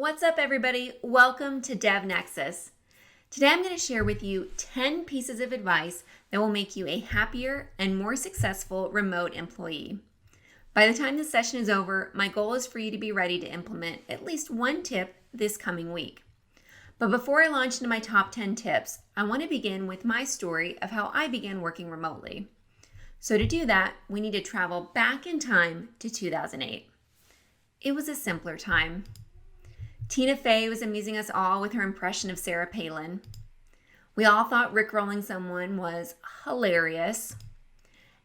What's up, everybody? Welcome to Devnexus. Today I'm going to share with you 10 pieces of advice that will make you a happier and more successful remote employee. By the time this session is over, my goal is for you to be ready to implement at least one tip this coming week. But before I launch into my top 10 tips, I want to begin with my story of how I began working remotely. So to do that, we need to travel back in time to 2008. It was a simpler time. Tina Fey was amusing us all with her impression of Sarah Palin. We all thought rickrolling someone was hilarious.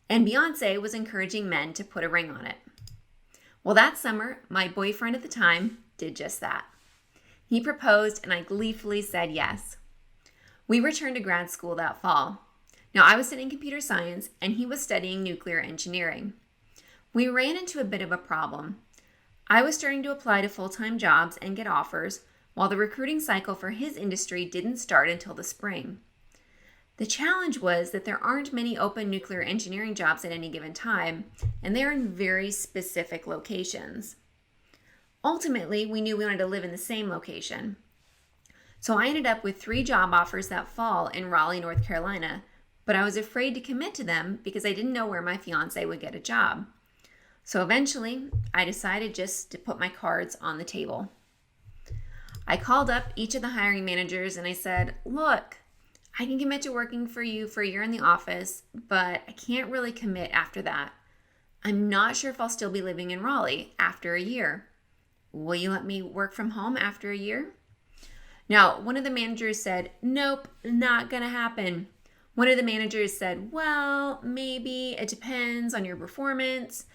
And Beyonce was encouraging men to put a ring on it. Well, that summer, my boyfriend at the time did just that. He proposed and I gleefully said yes. We returned to grad school that fall. Now, I was studying computer science and he was studying nuclear engineering. We ran into a bit of a problem. I was starting to apply to full-time jobs and get offers, while the recruiting cycle for his industry didn't start until the spring. The challenge was that there aren't many open nuclear engineering jobs at any given time, and they're in very specific locations. Ultimately, we knew we wanted to live in the same location. So I ended up with 3 job offers that fall in Raleigh, North Carolina, but I was afraid to commit to them because I didn't know where my fiance would get a job. So eventually, I decided just to put my cards on the table. I called up each of the hiring managers and I said, look, I can commit to working for you for a year in the office, but I can't really commit after that. I'm not sure if I'll still be living in Raleigh after a year. Will you let me work from home after a year? Now, one of the managers said, nope, not gonna happen. One of the managers said, well, maybe, it depends on your performance.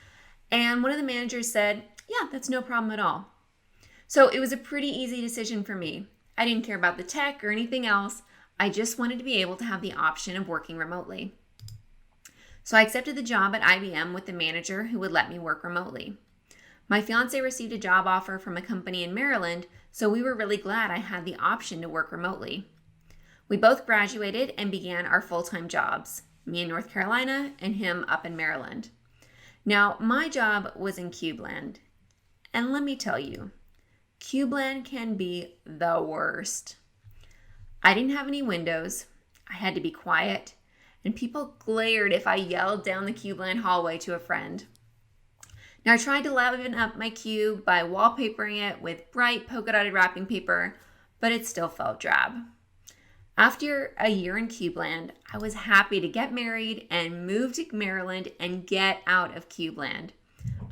And one of the managers said, yeah, that's no problem at all. So it was a pretty easy decision for me. I didn't care about the tech or anything else. I just wanted to be able to have the option of working remotely. So I accepted the job at IBM with the manager who would let me work remotely. My fiance received a job offer from a company in Maryland, so we were really glad I had the option to work remotely. We both graduated and began our full-time jobs, me in North Carolina and him up in Maryland. Now, my job was in CubeLand, and let me tell you, CubeLand can be the worst. I didn't have any windows, I had to be quiet, and people glared if I yelled down the CubeLand hallway to a friend. Now, I tried to liven up my cube by wallpapering it with bright polka-dotted wrapping paper, but it still felt drab. After a year in CubeLand, I was happy to get married and move to Maryland and get out of CubeLand.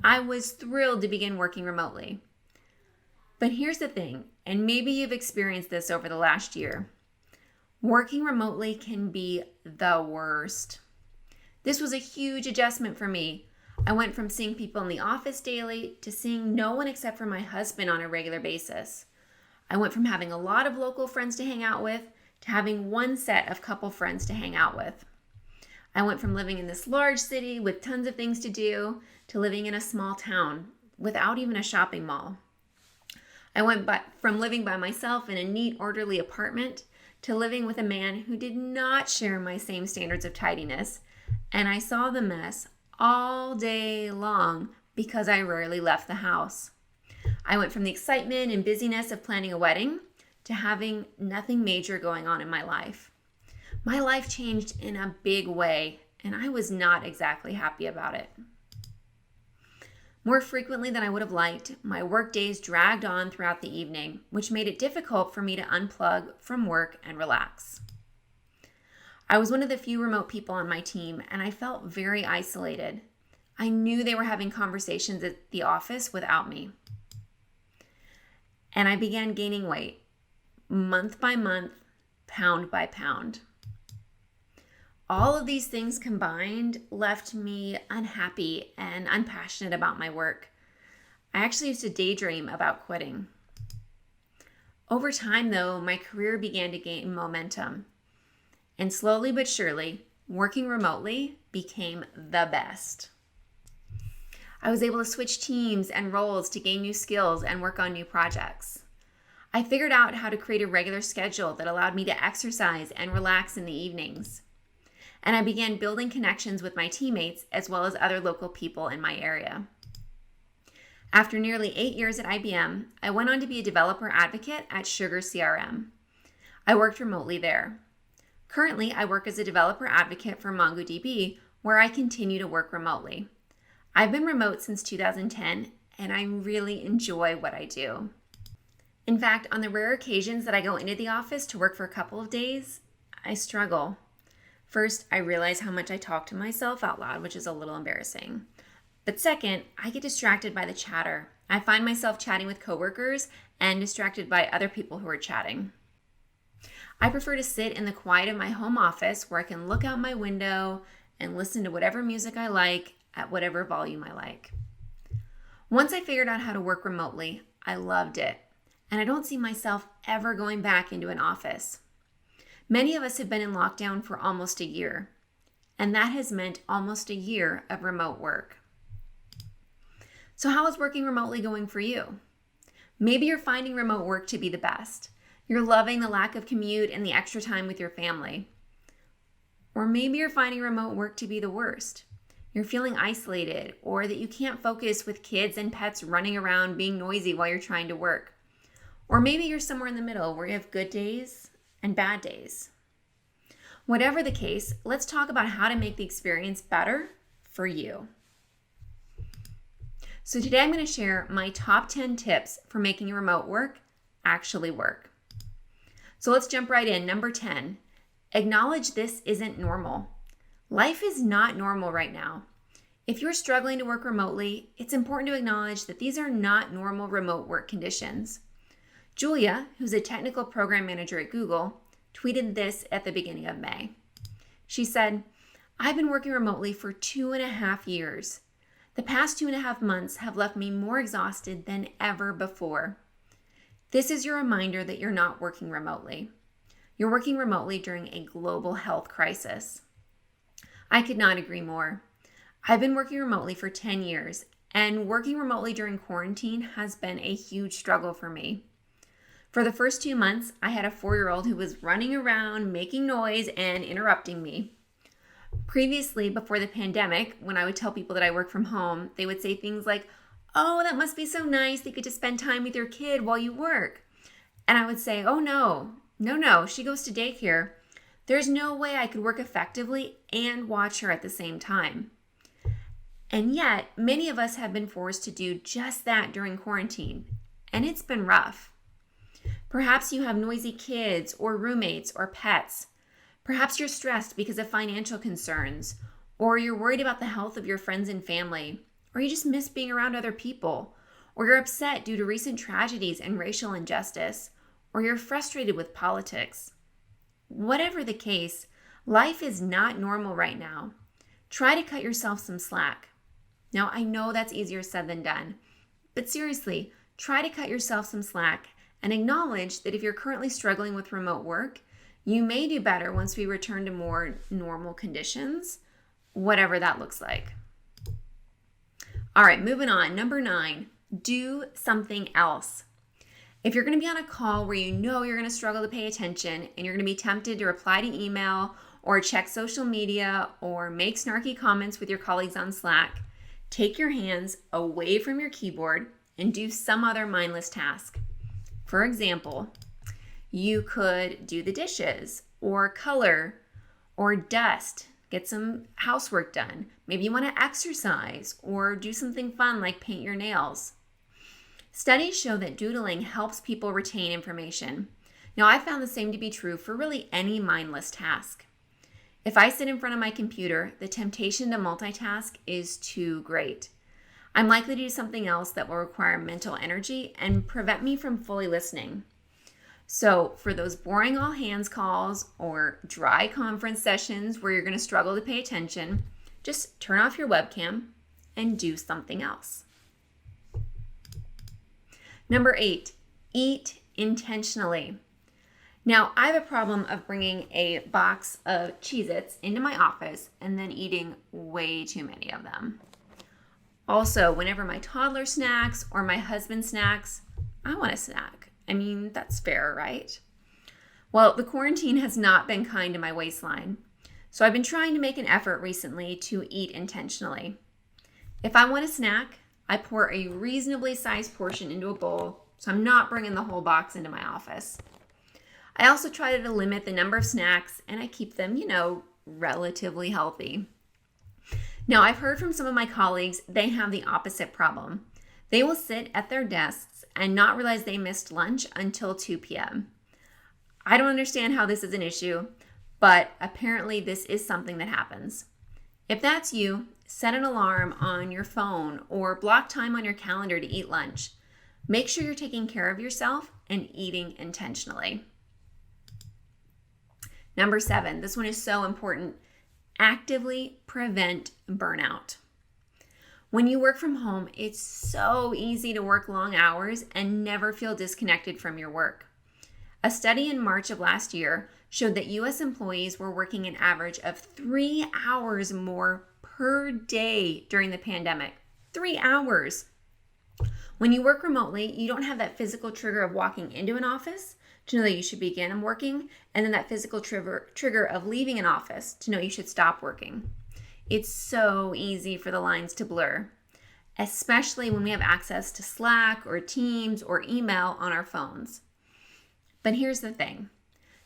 I was thrilled to begin working remotely. But here's the thing, and maybe you've experienced this over the last year. Working remotely can be the worst. This was a huge adjustment for me. I went from seeing people in the office daily to seeing no one except for my husband on a regular basis. I went from having a lot of local friends to hang out with to having one set of couple friends to hang out with. I went from living in this large city with tons of things to do to living in a small town without even a shopping mall. I went from living by myself in a neat, orderly apartment to living with a man who did not share my same standards of tidiness, and I saw the mess all day long because I rarely left the house. I went from the excitement and busyness of planning a wedding to having nothing major going on in my life. My life changed in a big way, and I was not exactly happy about it. More frequently than I would have liked, my work days dragged on throughout the evening, which made it difficult for me to unplug from work and relax. I was one of the few remote people on my team, and I felt very isolated. I knew they were having conversations at the office without me. And I began gaining weight. Month by month, pound by pound. All of these things combined left me unhappy and unpassionate about my work. I actually used to daydream about quitting. Over time, though, my career began to gain momentum. And slowly but surely, working remotely became the best. I was able to switch teams and roles to gain new skills and work on new projects. I figured out how to create a regular schedule that allowed me to exercise and relax in the evenings. And I began building connections with my teammates as well as other local people in my area. After nearly 8 years at IBM, I went on to be a developer advocate at Sugar CRM. I worked remotely there. Currently, I work as a developer advocate for MongoDB, where I continue to work remotely. I've been remote since 2010, and I really enjoy what I do. In fact, on the rare occasions that I go into the office to work for a couple of days, I struggle. First, I realize how much I talk to myself out loud, which is a little embarrassing. But second, I get distracted by the chatter. I find myself chatting with coworkers and distracted by other people who are chatting. I prefer to sit in the quiet of my home office where I can look out my window and listen to whatever music I like at whatever volume I like. Once I figured out how to work remotely, I loved it, and I don't see myself ever going back into an office. Many of us have been in lockdown for almost a year, and that has meant almost a year of remote work. So how is working remotely going for you? Maybe you're finding remote work to be the best. You're loving the lack of commute and the extra time with your family. Or maybe you're finding remote work to be the worst. You're feeling isolated, or that you can't focus with kids and pets running around being noisy while you're trying to work. Or maybe you're somewhere in the middle where you have good days and bad days. Whatever the case, let's talk about how to make the experience better for you. So today I'm going to share my top 10 tips for making remote work actually work. So let's jump right in. Number 10, acknowledge this isn't normal. Life is not normal right now. If you're struggling to work remotely, it's important to acknowledge that these are not normal remote work conditions. Julia, who's a technical program manager at Google, tweeted this at the beginning of May. She said, "I've been working remotely for 2.5 years. The past 2.5 months have left me more exhausted than ever before. This is your reminder that you're not working remotely. You're working remotely during a global health crisis." I could not agree more. I've been working remotely for 10 years, and working remotely during quarantine has been a huge struggle for me. For the first 2 months, I had a 4-year-old who was running around, making noise, and interrupting me. Previously, before the pandemic, when I would tell people that I work from home, they would say things like, "Oh, that must be so nice that you get to spend time with your kid while you work." And I would say, "Oh, no, she goes to daycare. There's no way I could work effectively and watch her at the same time." And yet, many of us have been forced to do just that during quarantine, and it's been rough. Perhaps you have noisy kids or roommates or pets. Perhaps you're stressed because of financial concerns, or you're worried about the health of your friends and family, or you just miss being around other people, or you're upset due to recent tragedies and racial injustice, or you're frustrated with politics. Whatever the case, life is not normal right now. Try to cut yourself some slack. Now, I know that's easier said than done, but seriously, try to cut yourself some slack and acknowledge that if you're currently struggling with remote work, you may do better once we return to more normal conditions, whatever that looks like. All right, moving on. Number 9, do something else. If you're going to be on a call where you know you're going to struggle to pay attention and you're going to be tempted to reply to email or check social media or make snarky comments with your colleagues on Slack, take your hands away from your keyboard and do some other mindless task. For example, you could do the dishes or color or dust, get some housework done. Maybe you want to exercise or do something fun like paint your nails. Studies show that doodling helps people retain information. Now, I found the same to be true for really any mindless task. If I sit in front of my computer, the temptation to multitask is too great. I'm likely to do something else that will require mental energy and prevent me from fully listening. So for those boring all hands calls or dry conference sessions where you're going to struggle to pay attention, just turn off your webcam and do something else. Number 8, eat intentionally. Now, I have a problem of bringing a box of Cheez-Its into my office and then eating way too many of them. Also, whenever my toddler snacks or my husband snacks, I want a snack. I mean, that's fair, right? Well, the quarantine has not been kind to my waistline, so I've been trying to make an effort recently to eat intentionally. If I want a snack, I pour a reasonably sized portion into a bowl, so I'm not bringing the whole box into my office. I also try to limit the number of snacks, and I keep them, relatively healthy. Now, I've heard from some of my colleagues, they have the opposite problem. They will sit at their desks and not realize they missed lunch until 2 p.m. I don't understand how this is an issue, but apparently this is something that happens. If that's you, set an alarm on your phone or block time on your calendar to eat lunch. Make sure you're taking care of yourself and eating intentionally. Number 7, this one is so important. Actively prevent burnout. When you work from home, it's so easy to work long hours and never feel disconnected from your work. A study in March of last year showed that U.S. employees were working an average of 3 hours more per day during the pandemic. 3 hours. When you work remotely, you don't have that physical trigger of walking into an office to know that you should begin working, and then that physical trigger of leaving an office to know you should stop working. It's so easy for the lines to blur, especially when we have access to Slack or Teams or email on our phones. But here's the thing.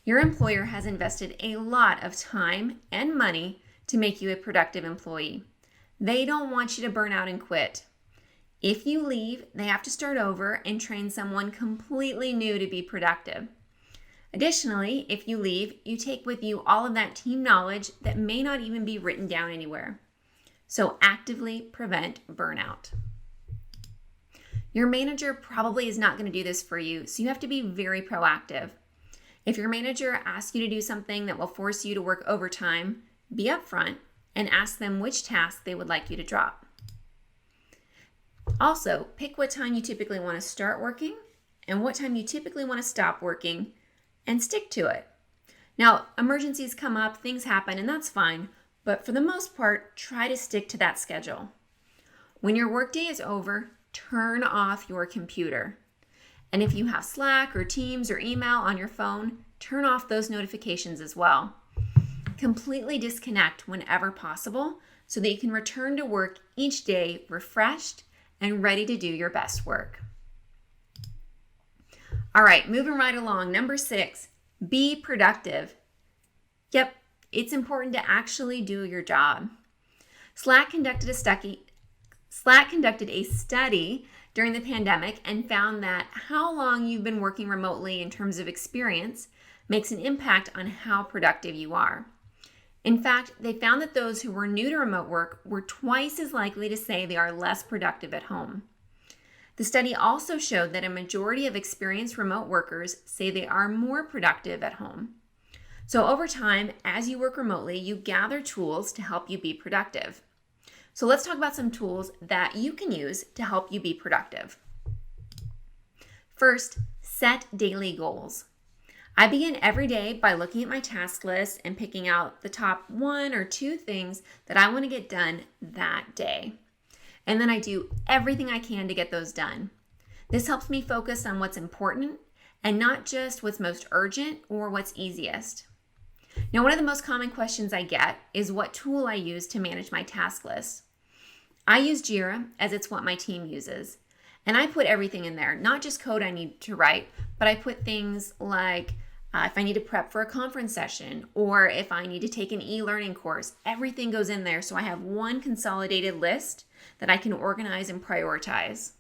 Your employer has invested a lot of time and money to make you a productive employee. They don't want you to burn out and quit. If you leave, they have to start over and train someone completely new to be productive. Additionally, if you leave, you take with you all of that team knowledge that may not even be written down anywhere. So actively prevent burnout. Your manager probably is not going to do this for you, so you have to be very proactive. If your manager asks you to do something that will force you to work overtime, be upfront and ask them which task they would like you to drop. Also, pick what time you typically want to start working and what time you typically want to stop working and stick to it. Now, emergencies come up, things happen, and that's fine, but for the most part, try to stick to that schedule. When your workday is over, turn off your computer. And if you have Slack or Teams or email on your phone, turn off those notifications as well. Completely disconnect whenever possible so that you can return to work each day refreshed and ready to do your best work. All right, moving right along. Number 6, be productive. Yep, it's important to actually do your job. Slack conducted a study during the pandemic and found that how long you've been working remotely in terms of experience makes an impact on how productive you are. In fact, they found that those who were new to remote work were twice as likely to say they are less productive at home. The study also showed that a majority of experienced remote workers say they are more productive at home. So over time, as you work remotely, you gather tools to help you be productive. So let's talk about some tools that you can use to help you be productive. First, set daily goals. I begin every day by looking at my task list and picking out the top 1 or 2 things that I want to get done that day. And then I do everything I can to get those done. This helps me focus on what's important and not just what's most urgent or what's easiest. Now, one of the most common questions I get is what tool I use to manage my task list. I use Jira as it's what my team uses. And I put everything in there, not just code I need to write, but I put things like if I need to prep for a conference session or if I need to take an e-learning course, everything goes in there. So I have one consolidated list that I can organize and prioritize.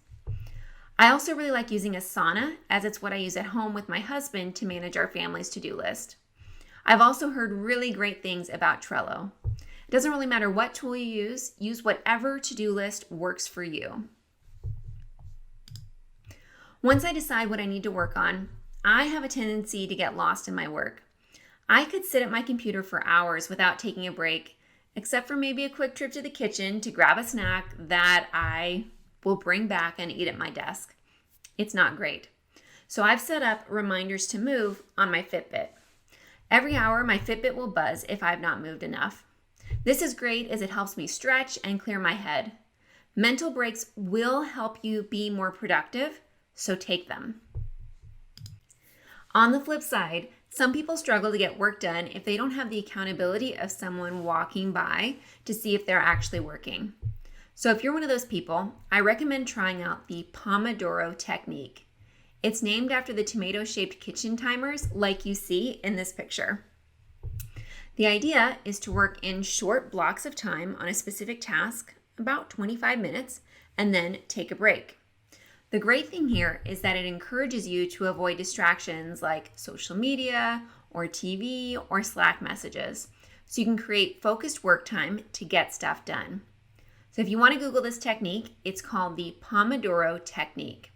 I also really like using Asana as it's what I use at home with my husband to manage our family's to-do list. I've also heard really great things about Trello. It doesn't really matter what tool you use whatever to-do list works for you. Once I decide what I need to work on, I have a tendency to get lost in my work. I could sit at my computer for hours without taking a break, except for maybe a quick trip to the kitchen to grab a snack that I will bring back and eat at my desk. It's not great. So I've set up reminders to move on my Fitbit. Every hour, my Fitbit will buzz if I've not moved enough. This is great as it helps me stretch and clear my head. Mental breaks will help you be more productive, so take them. On the flip side, some people struggle to get work done if they don't have the accountability of someone walking by to see if they're actually working. So if you're one of those people, I recommend trying out the Pomodoro Technique. It's named after the tomato-shaped kitchen timers like you see in this picture. The idea is to work in short blocks of time on a specific task, about 25 minutes, and then take a break. The great thing here is that it encourages you to avoid distractions like social media or TV or Slack messages, so you can create focused work time to get stuff done. So if you want to Google this technique, it's called the Pomodoro Technique.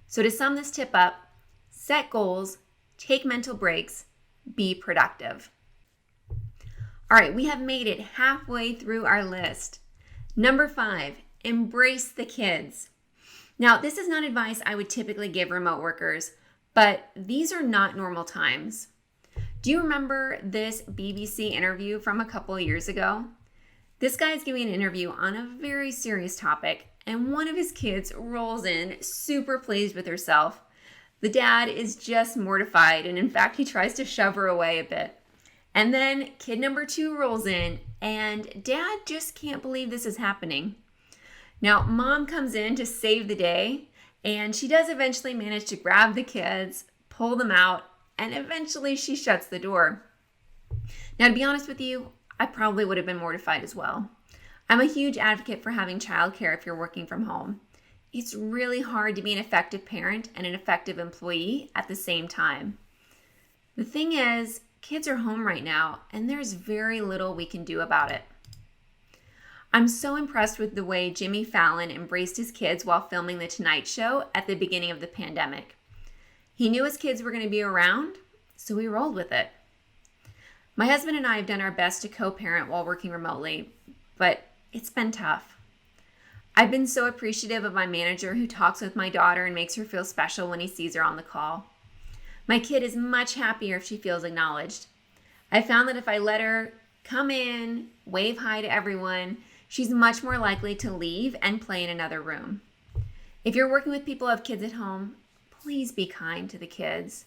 So to sum this tip up, set goals, take mental breaks, be productive. All right, we have made it halfway through our list. Number 5, embrace the kids. Now, this is not advice I would typically give remote workers, but these are not normal times. Do you remember this BBC interview from a couple of years ago? This guy is giving an interview on a very serious topic, and one of his kids rolls in, super pleased with herself. The dad is just mortified, and in fact, he tries to shove her away a bit. And then kid number 2 rolls in, and dad just can't believe this is happening. Now, mom comes in to save the day, and she does eventually manage to grab the kids, pull them out, and eventually she shuts the door. Now, to be honest with you, I probably would have been mortified as well. I'm a huge advocate for having childcare if you're working from home. It's really hard to be an effective parent and an effective employee at the same time. The thing is, kids are home right now, and there's very little we can do about it. I'm so impressed with the way Jimmy Fallon embraced his kids while filming The Tonight Show at the beginning of the pandemic. He knew his kids were going to be around, so he rolled with it. My husband and I have done our best to co-parent while working remotely, but it's been tough. I've been so appreciative of my manager who talks with my daughter and makes her feel special when he sees her on the call. My kid is much happier if she feels acknowledged. I found that if I let her come in, wave hi to everyone, she's much more likely to leave and play in another room. If you're working with people who have kids at home, please be kind to the kids.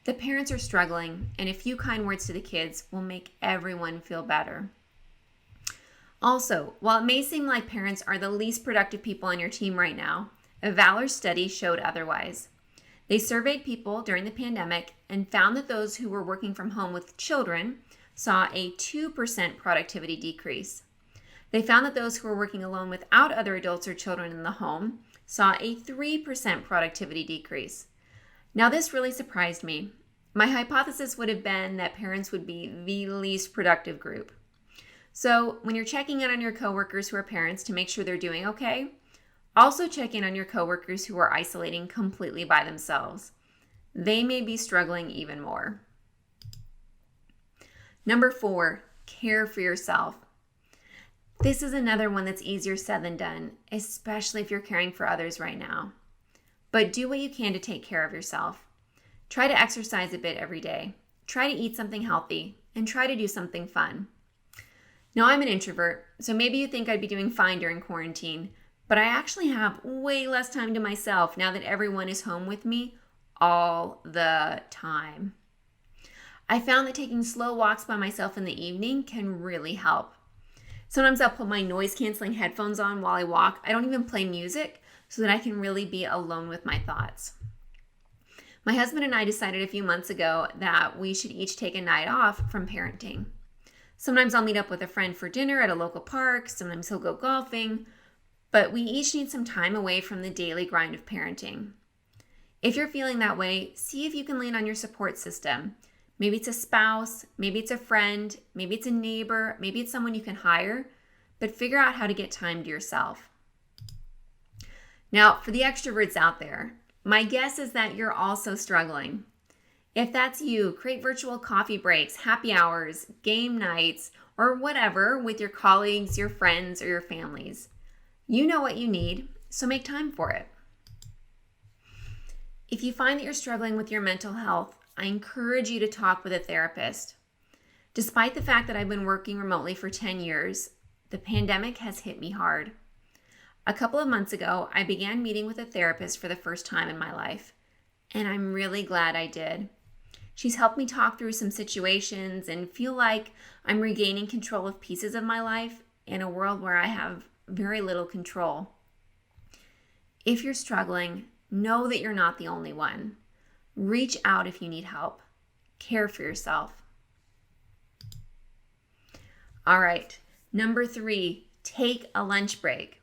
The parents are struggling, and a few kind words to the kids will make everyone feel better. Also, while it may seem like parents are the least productive people on your team right now, a Valor study showed otherwise. They surveyed people during the pandemic and found that those who were working from home with children saw a 2% productivity decrease. They found that those who were working alone without other adults or children in the home saw a 3% productivity decrease. Now, this really surprised me. My hypothesis would have been that parents would be the least productive group. So when you're checking in on your coworkers who are parents to make sure they're doing okay, also check in on your coworkers who are isolating completely by themselves. They may be struggling even more. Number 4, care for yourself. This is another one that's easier said than done, especially if you're caring for others right now. But do what you can to take care of yourself. Try to exercise a bit every day. Try to eat something healthy, and try to do something fun. Now, I'm an introvert, so maybe you think I'd be doing fine during quarantine, but I actually have way less time to myself now that everyone is home with me all the time. I found that taking slow walks by myself in the evening can really help. Sometimes I'll put my noise-canceling headphones on while I walk. I don't even play music so that I can really be alone with my thoughts. My husband and I decided a few months ago that we should each take a night off from parenting. Sometimes I'll meet up with a friend for dinner at a local park. Sometimes he'll go golfing. But we each need some time away from the daily grind of parenting. If you're feeling that way, see if you can lean on your support system. Maybe it's a spouse, maybe it's a friend, maybe it's a neighbor, maybe it's someone you can hire, but figure out how to get time to yourself. Now, for the extroverts out there, my guess is that you're also struggling. If that's you, create virtual coffee breaks, happy hours, game nights, or whatever with your colleagues, your friends, or your families. You know what you need, so make time for it. If you find that you're struggling with your mental health, I encourage you to talk with a therapist. Despite the fact that I've been working remotely for 10 years, the pandemic has hit me hard. A couple of months ago, I began meeting with a therapist for the first time in my life, and I'm really glad I did. She's helped me talk through some situations and feel like I'm regaining control of pieces of my life in a world where I have very little control. If you're struggling, know that you're not the only one. Reach out if you need help. Care for yourself. All right, number 3, take a lunch break.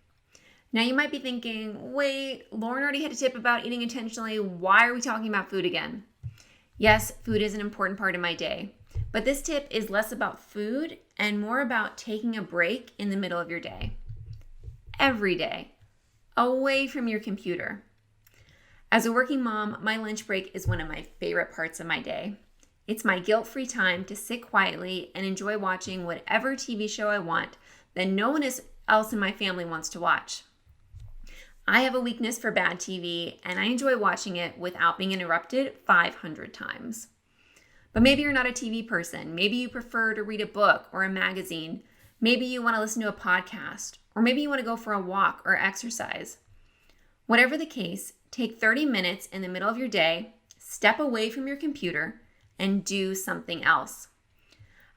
Now you might be thinking, wait, Lauren already had a tip about eating intentionally. Why are we talking about food again? Yes, food is an important part of my day, but this tip is less about food and more about taking a break in the middle of your day. Every day, away from your computer. As a working mom, my lunch break is one of my favorite parts of my day. It's my guilt-free time to sit quietly and enjoy watching whatever TV show I want that no one else in my family wants to watch. I have a weakness for bad TV, and I enjoy watching it without being interrupted 500 times. But maybe you're not a TV person. Maybe you prefer to read a book or a magazine. Maybe you want to listen to a podcast, or maybe you want to go for a walk or exercise. Whatever the case, take 30 minutes in the middle of your day, step away from your computer, and do something else.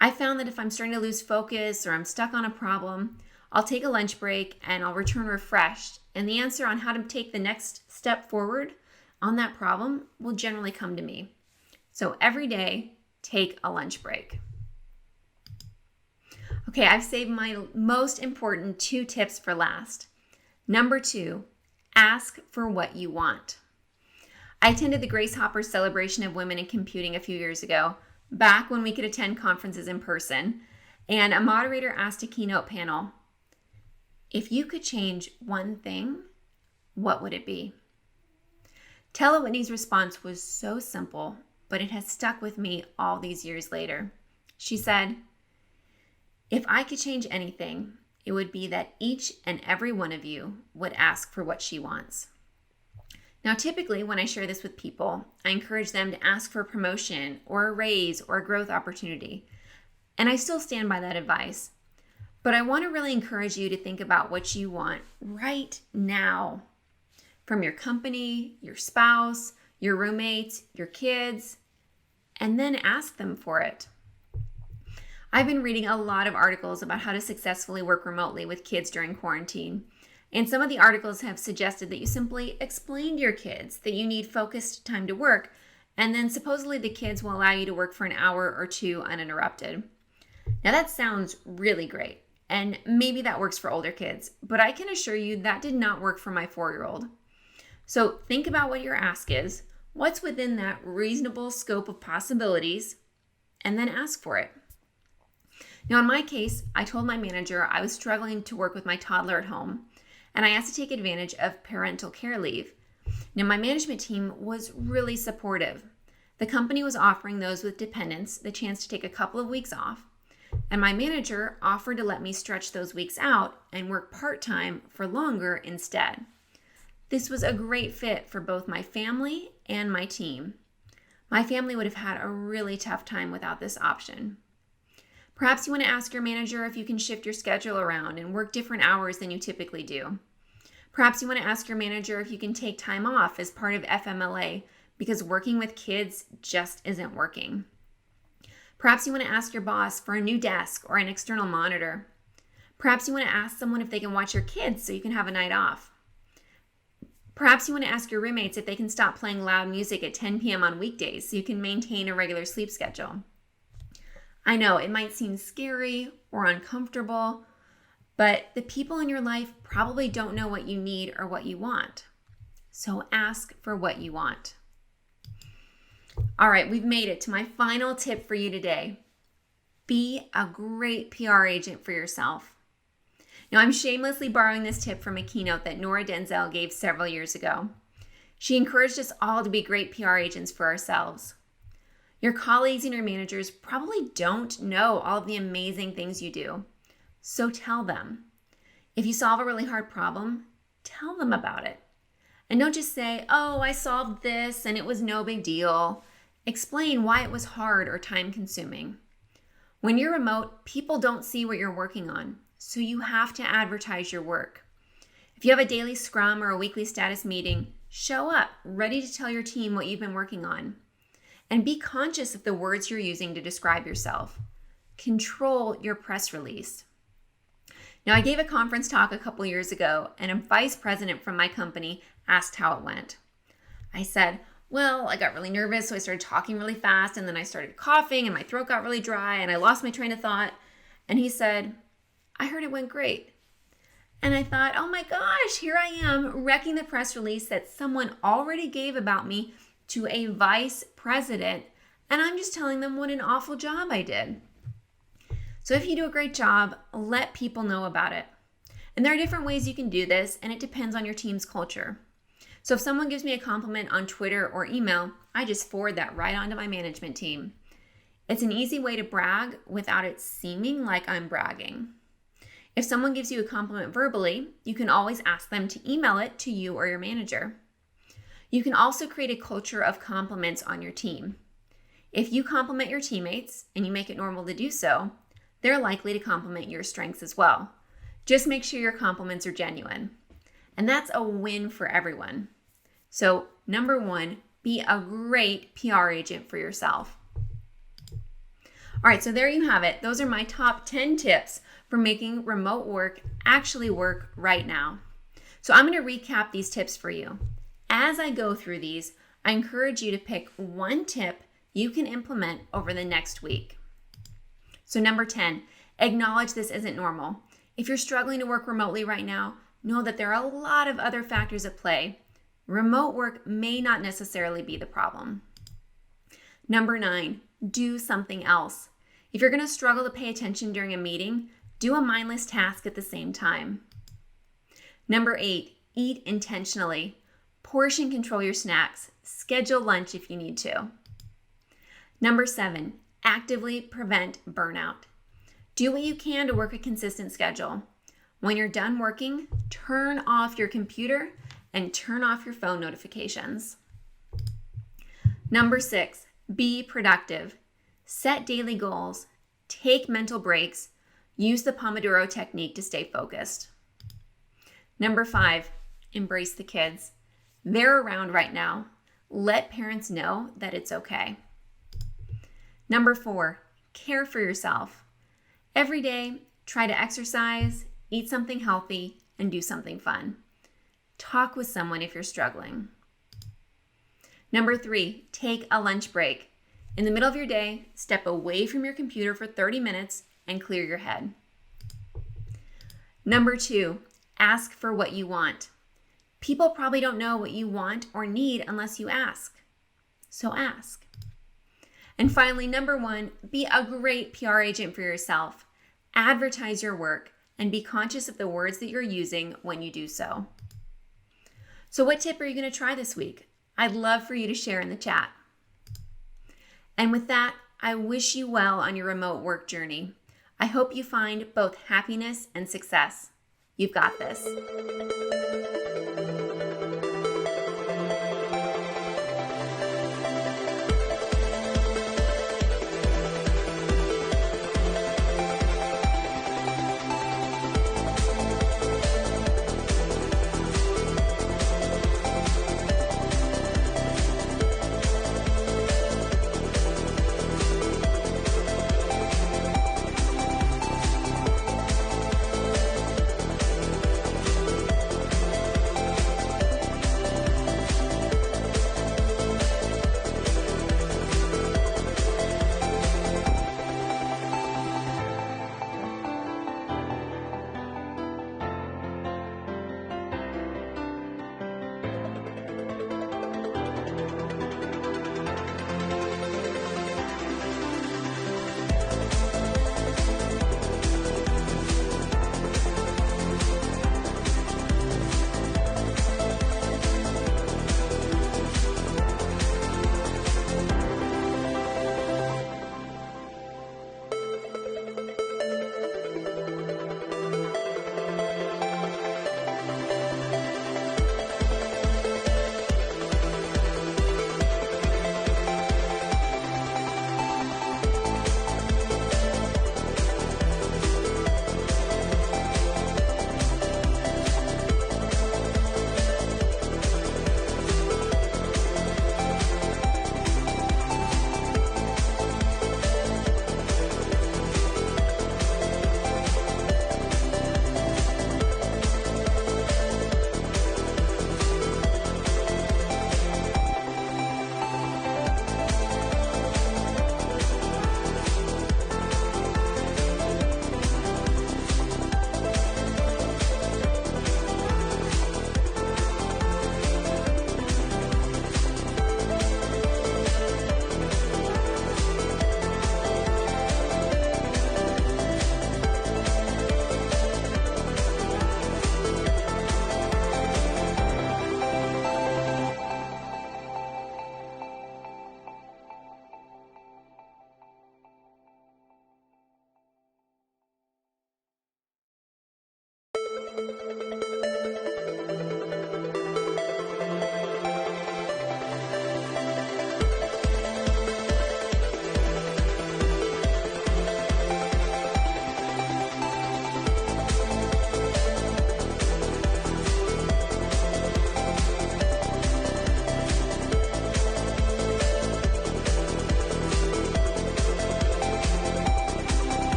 I found that if I'm starting to lose focus or I'm stuck on a problem, I'll take a lunch break and I'll return refreshed, and the answer on how to take the next step forward on that problem will generally come to me. So every day, take a lunch break. Okay, I've saved my most important 2 tips for last. Number 2, ask for what you want. I attended the Grace Hopper Celebration of Women in Computing a few years ago, back when we could attend conferences in person, and a moderator asked a keynote panel, if you could change one thing, what would it be? Tella Whitney's response was so simple, but it has stuck with me all these years later. She said, if I could change anything, it would be that each and every one of you would ask for what she wants. Now, typically when I share this with people, I encourage them to ask for a promotion or a raise or a growth opportunity. And I still stand by that advice. But I want to really encourage you to think about what you want right now from your company, your spouse, your roommates, your kids, and then ask them for it. I've been reading a lot of articles about how to successfully work remotely with kids during quarantine. And some of the articles have suggested that you simply explain to your kids that you need focused time to work, and then supposedly the kids will allow you to work for an hour or 2 uninterrupted. Now that sounds really great, and maybe that works for older kids, but I can assure you that did not work for my 4-year-old. So think about what your ask is, what's within that reasonable scope of possibilities, and then ask for it. Now in my case, I told my manager I was struggling to work with my toddler at home, and I asked to take advantage of parental care leave. Now, my management team was really supportive. The company was offering those with dependents the chance to take a couple of weeks off, and my manager offered to let me stretch those weeks out and work part-time for longer instead. This was a great fit for both my family and my team. My family would have had a really tough time without this option. Perhaps you want to ask your manager if you can shift your schedule around and work different hours than you typically do. Perhaps you want to ask your manager if you can take time off as part of FMLA because working with kids just isn't working. Perhaps you want to ask your boss for a new desk or an external monitor. Perhaps you want to ask someone if they can watch your kids so you can have a night off. Perhaps you want to ask your roommates if they can stop playing loud music at 10 p.m. on weekdays so you can maintain a regular sleep schedule. I know it might seem scary or uncomfortable, but the people in your life probably don't know what you need or what you want. So ask for what you want. All right, we've made it to my final tip for you today. Be a great PR agent for yourself. Now, I'm shamelessly borrowing this tip from a keynote that Nora Denzel gave several years ago. She encouraged us all to be great PR agents for ourselves. Your colleagues and your managers probably don't know all of the amazing things you do. So tell them. If you solve a really hard problem, tell them about it. And don't just say, oh, I solved this and it was no big deal. Explain why it was hard or time consuming. When you're remote, people don't see what you're working on, so you have to advertise your work. If you have a daily scrum or a weekly status meeting, show up ready to tell your team what you've been working on. And be conscious of the words you're using to describe yourself. Control your press release. Now, I gave a conference talk a couple years ago, and a vice president from my company asked how it went. I said, well, I got really nervous, so I started talking really fast, and then I started coughing, and my throat got really dry, and I lost my train of thought. And he said, I heard it went great. And I thought, oh my gosh, here I am wrecking the press release that someone already gave about me to a vice president, and I'm just telling them what an awful job I did. So if you do a great job, let people know about it. And there are different ways you can do this, and it depends on your team's culture. So if someone gives me a compliment on Twitter or email, I just forward that right on to my management team. It's an easy way to brag without it seeming like I'm bragging. If someone gives you a compliment verbally, you can always ask them to email it to you or your manager. You can also create a culture of compliments on your team. If you compliment your teammates and you make it normal to do so, they're likely to compliment your strengths as well. Just make sure your compliments are genuine. And that's a win for everyone. So, number 1, be a great PR agent for yourself. All right, so there you have it. Those are my top 10 tips for making remote work actually work right now. So I'm going to recap these tips for you. As I go through these, I encourage you to pick one tip you can implement over the next week. So number 10, acknowledge this isn't normal. If you're struggling to work remotely right now, know that there are a lot of other factors at play. Remote work may not necessarily be the problem. Number 9, do something else. If you're going to struggle to pay attention during a meeting, do a mindless task at the same time. Number 8, eat intentionally. Portion control your snacks. Schedule lunch if you need to. Number 7, actively prevent burnout. Do what you can to work a consistent schedule. When you're done working, turn off your computer and turn off your phone notifications. Number 6, be productive. Set daily goals. Take mental breaks. Use the Pomodoro Technique to stay focused. Number 5, embrace the kids. They're around right now. Let parents know that it's okay. Number 4, care for yourself. Every day, try to exercise, eat something healthy, and do something fun. Talk with someone if you're struggling. Number 3, take a lunch break. In the middle of your day, step away from your computer for 30 minutes and clear your head. Number 2, ask for what you want. People probably don't know what you want or need unless you ask. So ask. And finally, number 1, be a great PR agent for yourself. Advertise your work and be conscious of the words that you're using when you do so. So what tip are you going to try this week? I'd love for you to share in the chat. And with that, I wish you well on your remote work journey. I hope you find both happiness and success. You've got this.